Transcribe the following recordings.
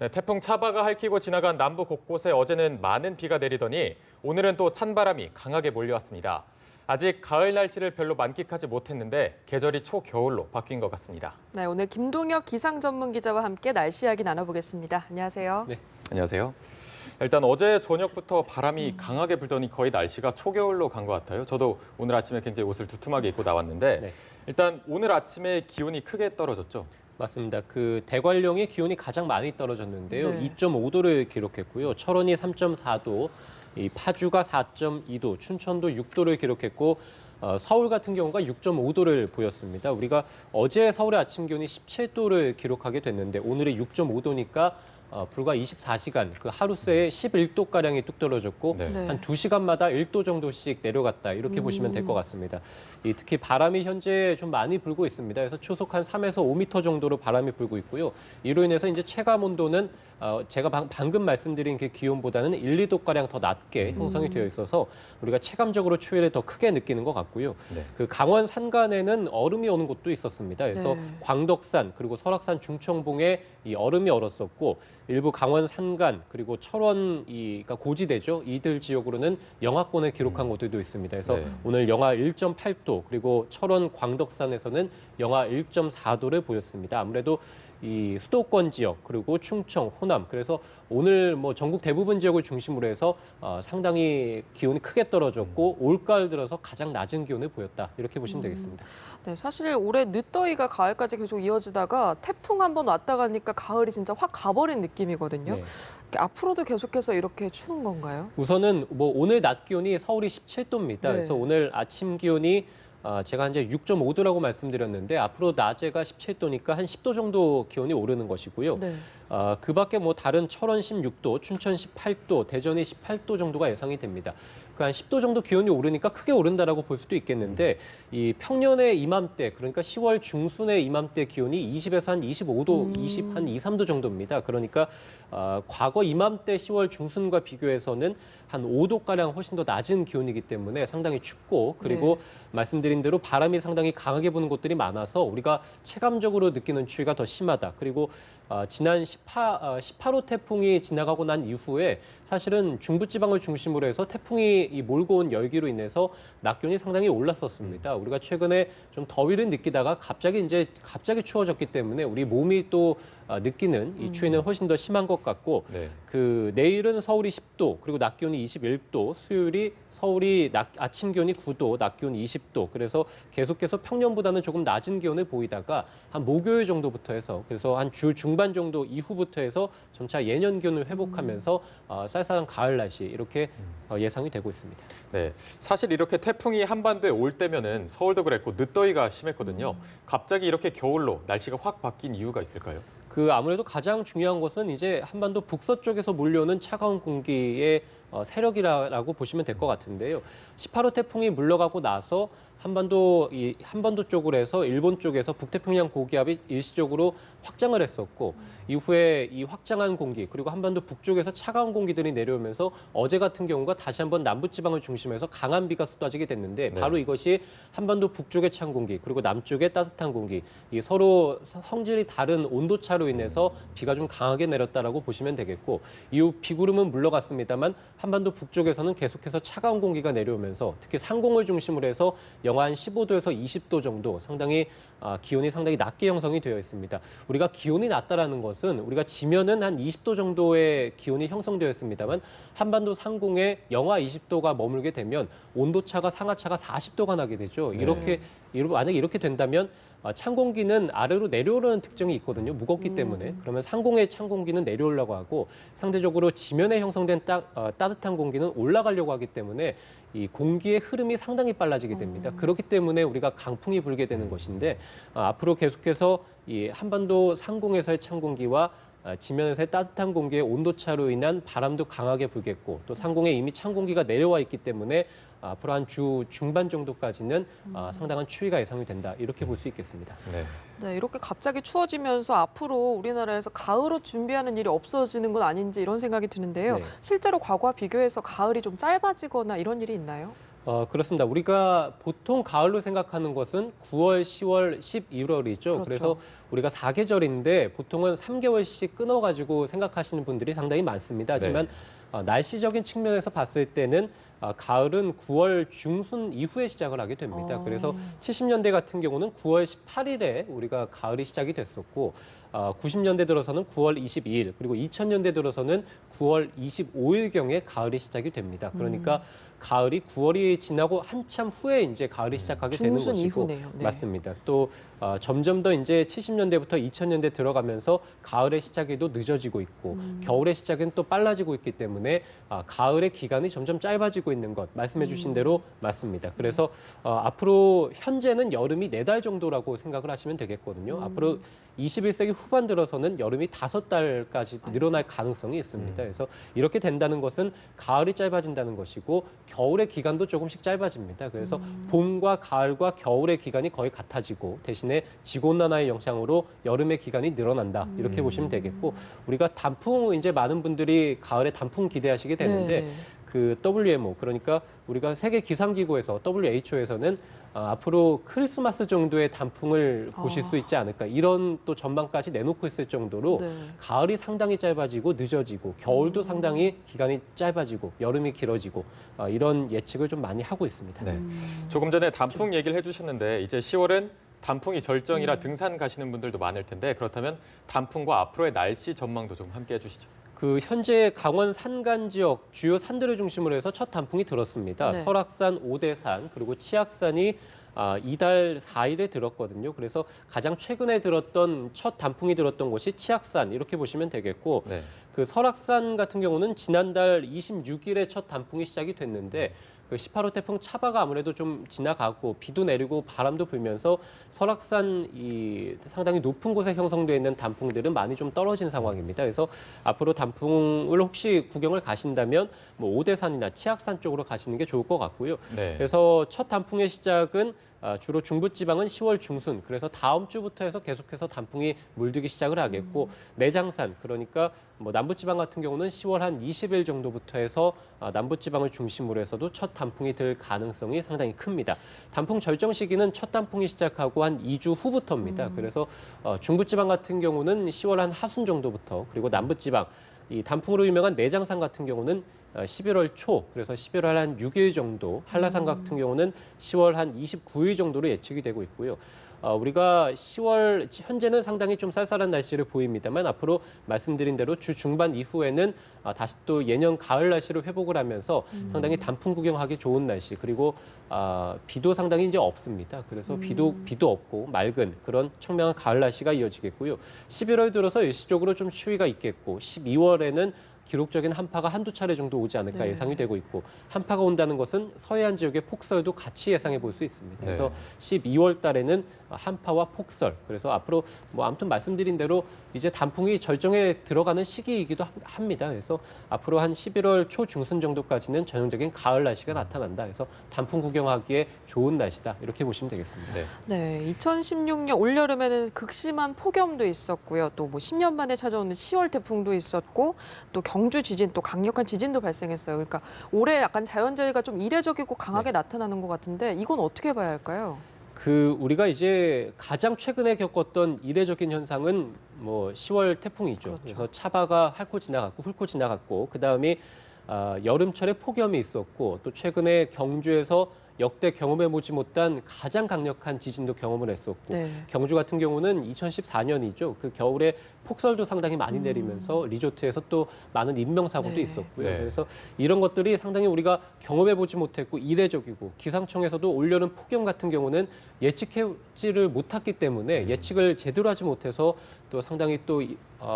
네, 태풍 차바가 핥히고 지나간 남부 곳곳에 어제는 많은 비가 내리더니 오늘은 또 찬바람이 강하게 몰려왔습니다. 아직 가을 날씨를 별로 만끽하지 못했는데 계절이 초겨울로 바뀐 것 같습니다. 네, 오늘 김동혁 기상 전문 기자와 함께 날씨 이야기 나눠보겠습니다. 안녕하세요. 네, 안녕하세요. 일단 어제 저녁부터 바람이 강하게 불더니 거의 날씨가 초겨울로 간 것 같아요. 저도 오늘 아침에 굉장히 옷을 두툼하게 입고 나왔는데 네. 일단 오늘 아침에 기온이 크게 떨어졌죠. 맞습니다. 그 대관령의 기온이 가장 많이 떨어졌는데요. 네. 2.5도를 기록했고요. 철원이 3.4도, 이 파주가 4.2도, 춘천도 6도를 기록했고 서울 같은 경우가 6.5도를 보였습니다. 우리가 어제 서울의 아침 기온이 17도를 기록하게 됐는데 오늘이 6.5도니까 불과 24시간, 그 하루 새에 11도가량이 뚝 떨어졌고 네. 네. 한 2시간마다 1도 정도씩 내려갔다 이렇게 보시면 될 것 같습니다. 특히 바람이 현재 좀 많이 불고 있습니다. 그래서 초속 한 3에서 5m 정도로 바람이 불고 있고요. 이로 인해서 이제 체감 온도는 제가 방금 말씀드린 그 기온보다는 1, 2도가량 더 낮게 형성이 되어 있어서 우리가 체감적으로 추위를 더 크게 느끼는 것 같고요. 네. 그 강원 산간에는 얼음이 오는 곳도 있었습니다. 그래서 네. 광덕산 그리고 설악산 중청봉에 이 얼음이 얼었었고 일부 강원 산간 그리고 철원 그러니까 고지대죠. 이들 지역으로는 영하권을 기록한 곳들도 있습니다. 그래서 네. 오늘 영하 1.8도 그리고 철원 광덕산에서는 영하 1.4도를 보였습니다. 아무래도 이 수도권 지역 그리고 충청, 호남 그래서 오늘 뭐 전국 대부분 지역을 중심으로 해서 상당히 기온이 크게 떨어졌고 올가을 들어서 가장 낮은 기온을 보였다 이렇게 보시면 되겠습니다. 네, 사실 올해 늦더위가 가을까지 계속 이어지다가 태풍 한번 왔다 가니까 가을이 진짜 확 가버린 느낌이거든요. 네. 앞으로도 계속해서 이렇게 추운 건가요? 우선은 뭐 오늘 낮 기온이 서울이 17도입니다. 네. 그래서 오늘 아침 기온이 제가 이제 6.5도라고 말씀드렸는데 앞으로 낮에가 17도니까 한 10도 정도 기온이 오르는 것이고요. 네. 그 밖에 뭐 다른 철원 16도, 춘천 18도, 대전이 18도 정도가 예상이 됩니다. 그 한 10도 정도 기온이 오르니까 크게 오른다라고 볼 수도 있겠는데 이 평년의 이맘때 그러니까 10월 중순의 이맘때 기온이 20에서 한 25도, 한 2, 3도 정도입니다. 그러니까 과거 이맘때 10월 중순과 비교해서는 한 5도가량 훨씬 더 낮은 기온이기 때문에 상당히 춥고 그리고 말씀드린 대로 바람이 상당히 강하게 부는 곳들이 많아서 우리가 체감적으로 느끼는 추위가 더 심하다. 그리고 지난 18호 태풍이 지나가고 난 이후에 사실은 중부지방을 중심으로 해서 태풍이 몰고 온 열기로 인해서 낮 기온이 상당히 올랐었습니다. 우리가 최근에 좀 더위를 느끼다가 갑자기 추워졌기 때문에 우리 몸이 또 느끼는 이 추위는 훨씬 더 심한 것 같고 네. 그 내일은 서울이 10도 그리고 낮 기온이 21도, 수요일이 서울이 아침 기온이 9도, 낮 기온이 20도. 그래서 계속해서 평년보다는 조금 낮은 기온을 보이다가 한 목요일 정도부터 해서 그래서 한 주 중반 정도 이후부터 해서 점차 예년 기온을 회복하면서 쌀쌀한 가을 날씨 이렇게 예상이 되고 있습니다. 네, 사실 이렇게 태풍이 한반도에 올 때면은 서울도 그랬고 늦더위가 심했거든요. 갑자기 이렇게 겨울로 날씨가 확 바뀐 이유가 있을까요? 그 아무래도 가장 중요한 것은 이제 한반도 북서쪽에서 몰려오는 차가운 공기의 세력이라고 보시면 될 것 같은데요. 18호 태풍이 물러가고 나서 한반도 쪽으로 해서 일본 쪽에서 북태평양 고기압이 일시적으로 확장을 했었고 이후에 이 확장한 공기 그리고 한반도 북쪽에서 차가운 공기들이 내려오면서 어제 같은 경우가 다시 한번 남부지방을 중심해서 강한 비가 쏟아지게 됐는데 바로 이것이 한반도 북쪽의 찬 공기 그리고 남쪽의 따뜻한 공기 이 서로 성질이 다른 온도차로 인해서 비가 좀 강하게 내렸다라고 보시면 되겠고 이후 비구름은 물러갔습니다만 한반도 북쪽에서는 계속해서 차가운 공기가 내려오면서 특히 상공을 중심으로 해서 영하 한 15도에서 20도 정도 상당히 기온이 상당히 낮게 형성이 되어 있습니다. 우리가 기온이 낮다라는 것은 우리가 지면은 한 20도 정도의 기온이 형성되어 있습니다만 한반도 상공에 영하 20도가 머물게 되면 온도차가 상하차가 40도가 나게 되죠. 만약에 이렇게 된다면 찬 공기는 아래로 내려오는 특징이 있거든요. 무겁기 때문에. 그러면 상공의 찬 공기는 내려오려고 하고 상대적으로 지면에 형성된 따뜻한 공기는 올라가려고 하기 때문에 이 공기의 흐름이 상당히 빨라지게 됩니다. 그렇기 때문에 우리가 강풍이 불게 되는 것인데 앞으로 계속해서 이 한반도 상공에서의 찬 공기와 지면에서의 따뜻한 공기의 온도차로 인한 바람도 강하게 불겠고 또 상공에 이미 찬 공기가 내려와 있기 때문에 앞으로 한 주 중반 정도까지는 상당한 추위가 예상이 된다 이렇게 볼 수 있겠습니다. 네. 네, 이렇게 갑자기 추워지면서 앞으로 우리나라에서 가을옷 준비하는 일이 없어지는 건 아닌지 이런 생각이 드는데요. 네. 실제로 과거와 비교해서 가을이 좀 짧아지거나 이런 일이 있나요? 그렇습니다. 우리가 보통 가을로 생각하는 것은 9월, 10월, 11월이죠. 그렇죠. 그래서 우리가 4계절인데 보통은 3개월씩 끊어가지고 생각하시는 분들이 상당히 많습니다. 하지만 날씨적인 측면에서 봤을 때는 가을은 9월 중순 이후에 시작을 하게 됩니다. 그래서 70년대 같은 경우는 9월 18일에 우리가 가을이 시작이 됐었고 90년대 들어서는 9월 22일 그리고 2000년대 들어서는 9월 25일경에 가을이 시작이 됩니다. 그러니까 가을이 9월이 지나고 한참 후에 이제 가을이 시작하게 되는 중순 것이고 이후네요. 네. 맞습니다. 또 점점 더 이제 70년대부터 2000년대 들어가면서 가을의 시작에도 늦어지고 있고 겨울의 시작은 또 빨라지고 있기 때문에 가을의 기간이 점점 짧아지고 있는 것 말씀해 주신 대로 맞습니다. 그래서 앞으로 현재는 여름이 4달 정도라고 생각을 하시면 되겠거든요. 앞으로 21세기 후반 들어서는 여름이 5달까지 늘어날 가능성이 있습니다. 그래서 이렇게 된다는 것은 가을이 짧아진다는 것이고 겨울의 기간도 조금씩 짧아집니다. 그래서 봄과 가을과 겨울의 기간이 거의 같아지고 대신에 지구온난화의 영향으로 여름의 기간이 늘어난다. 이렇게 보시면 되겠고 우리가 단풍 이제 많은 분들이 가을에 단풍 기대하시게 되는데 네. 그 WMO 그러니까 우리가 세계 기상기구에서 WHO에서는 앞으로 크리스마스 정도의 단풍을 보실 수 있지 않을까 이런 또 전망까지 내놓고 있을 정도로 네. 가을이 상당히 짧아지고 늦어지고 겨울도 상당히 기간이 짧아지고 여름이 길어지고 이런 예측을 좀 많이 하고 있습니다. 네. 조금 전에 단풍 얘기를 해주셨는데 이제 10월은 단풍이 절정이라 등산 가시는 분들도 많을 텐데 그렇다면 단풍과 앞으로의 날씨 전망도 좀 함께 해주시죠. 그 현재 강원 산간 지역 주요 산들을 중심으로 해서 첫 단풍이 들었습니다. 네. 설악산, 오대산 그리고 치악산이 이달 4일에 들었거든요. 그래서 가장 최근에 들었던 첫 단풍이 들었던 곳이 치악산 이렇게 보시면 되겠고 네. 그 설악산 같은 경우는 지난달 26일에 첫 단풍이 시작이 됐는데 그 18호 태풍 차바가 아무래도 좀 지나가고 비도 내리고 바람도 불면서 설악산 이 상당히 높은 곳에 형성되어 있는 단풍들은 많이 좀 떨어진 상황입니다. 그래서 앞으로 단풍을 혹시 구경을 가신다면 뭐 오대산이나 치악산 쪽으로 가시는 게 좋을 것 같고요. 네. 그래서 첫 단풍의 시작은 주로 중부지방은 10월 중순, 그래서 다음 주부터 해서 계속해서 단풍이 물들기 시작을 하겠고 내장산, 그러니까 뭐 남부지방 같은 경우는 10월 한 20일 정도부터 해서 남부지방을 중심으로 해서도 첫 단풍이 들 가능성이 상당히 큽니다. 단풍 절정 시기는 첫 단풍이 시작하고 한 2주 후부터입니다. 그래서 중부지방 같은 경우는 10월 한 하순 정도부터 그리고 남부지방 이 단풍으로 유명한 내장산 같은 경우는 11월 초, 그래서 11월 한 6일 정도, 한라산 같은 경우는 10월 한 29일 정도로 예측이 되고 있고요. 우리가 10월, 현재는 상당히 좀 쌀쌀한 날씨를 보입니다만 앞으로 말씀드린 대로 주 중반 이후에는 다시 또 예년 가을 날씨로 회복을 하면서 상당히 단풍 구경하기 좋은 날씨, 그리고 비도 상당히 이제 없습니다. 그래서 비도 없고 맑은 그런 청명한 가을 날씨가 이어지겠고요. 11월 들어서 일시적으로 좀 추위가 있겠고 12월에는 기록적인 한파가 한두 차례 정도 오지 않을까 네. 예상이 되고 있고 한파가 온다는 것은 서해안 지역의 폭설도 같이 예상해 볼 수 있습니다. 그래서 12월 달에는 한파와 폭설, 그래서 앞으로 뭐 아무튼 말씀드린 대로 이제 단풍이 절정에 들어가는 시기이기도 합니다. 그래서 앞으로 한 11월 초 중순 정도까지는 전형적인 가을 날씨가 나타난다. 그래서 단풍 구경하기에 좋은 날씨다. 이렇게 보시면 되겠습니다. 네. 네, 2016년 올여름에는 극심한 폭염도 있었고요. 또 뭐 10년 만에 찾아오는 10월 태풍도 있었고 또 경주 지진, 또 강력한 지진도 발생했어요. 그러니까 올해 약간 자연재해가 좀 이례적이고 강하게 나타나는 것 같은데 이건 어떻게 봐야 할까요? 우리가 이제 가장 최근에 겪었던 이례적인 현상은 뭐 10월 태풍이죠. 그렇죠. 그래서 차바가 훑고 지나갔고 그다음에 여름철에 폭염이 있었고 또 최근에 경주에서 역대 경험해보지 못한 가장 강력한 지진도 경험을 했었고 네. 경주 같은 경우는 2014년이죠. 그 겨울에 폭설도 상당히 많이 내리면서 리조트에서 또 많은 인명사고도 네. 있었고요. 네. 그래서 이런 것들이 상당히 우리가 경험해보지 못했고 이례적이고 기상청에서도 올여름 폭염 같은 경우는 예측하지를 못했기 때문에 예측을 제대로 하지 못해서 또 상당히 또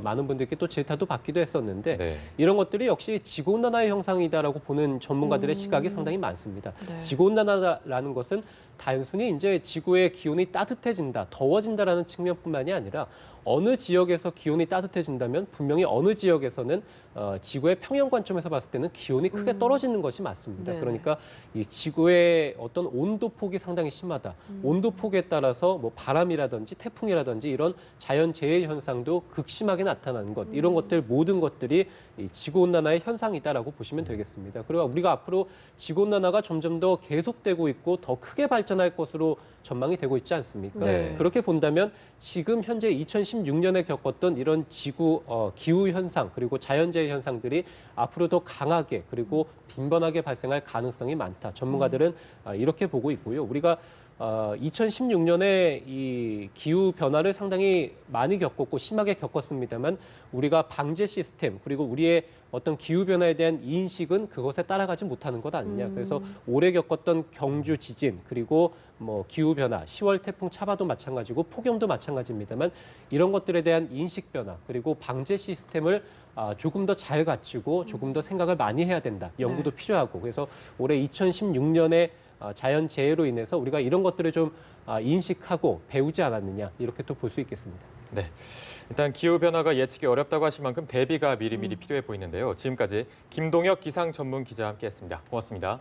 많은 분들께 또 질타도 받기도 했었는데 네. 이런 것들이 역시 지구온난화의 형상이다라고 보는 전문가들의 시각이 상당히 많습니다. 네. 지구온난화라는 것은 단순히 이제 지구의 기온이 따뜻해진다, 더워진다라는 측면뿐만이 아니라 어느 지역에서 기온이 따뜻해진다면 분명히 어느 지역에서는 지구의 평형 관점에서 봤을 때는 기온이 크게 떨어지는 것이 맞습니다. 네네. 그러니까 이 지구의 어떤 온도 폭이 상당히 심하다. 온도 폭에 따라서 뭐 바람이라든지 태풍이라든지 이런 자연 재해 현상도 극심하게 나타나는 것, 이런 것들 모든 것들이 이 지구 온난화의 현상이다라고 보시면 되겠습니다. 그리고 우리가 앞으로 지구 온난화가 점점 더 계속되고 있고 더 크게 발전할 것으로 전망이 되고 있지 않습니까? 네. 그렇게 본다면 지금 현재 2016년에 겪었던 이런 지구 기후 현상 그리고 자연재해 현상들이 앞으로 더 강하게 그리고 빈번하게 발생할 가능성이 많다. 전문가들은 이렇게 보고 있고요. 우리가 2016년에 이 기후 변화를 상당히 많이 겪었고 심하게 겪었습니다만 우리가 방제 시스템 그리고 우리의 어떤 기후 변화에 대한 인식은 그것에 따라가지 못하는 것 아니냐. 그래서 올해 겪었던 경주 지진 그리고 뭐 기후 변화, 10월 태풍 차바도 마찬가지고 폭염도 마찬가지입니다만 이런 것들에 대한 인식 변화 그리고 방제 시스템을 조금 더 잘 갖추고 조금 더 생각을 많이 해야 된다. 연구도 필요하고 그래서 올해 2016년에 자연 재해로 인해서 우리가 이런 것들을 좀 인식하고 배우지 않았느냐 이렇게 또 볼 수 있겠습니다. 네, 일단 기후 변화가 예측이 어렵다고 하실 만큼 대비가 미리미리 필요해 보이는데요. 지금까지 김동혁 기상 전문 기자와 함께했습니다. 고맙습니다.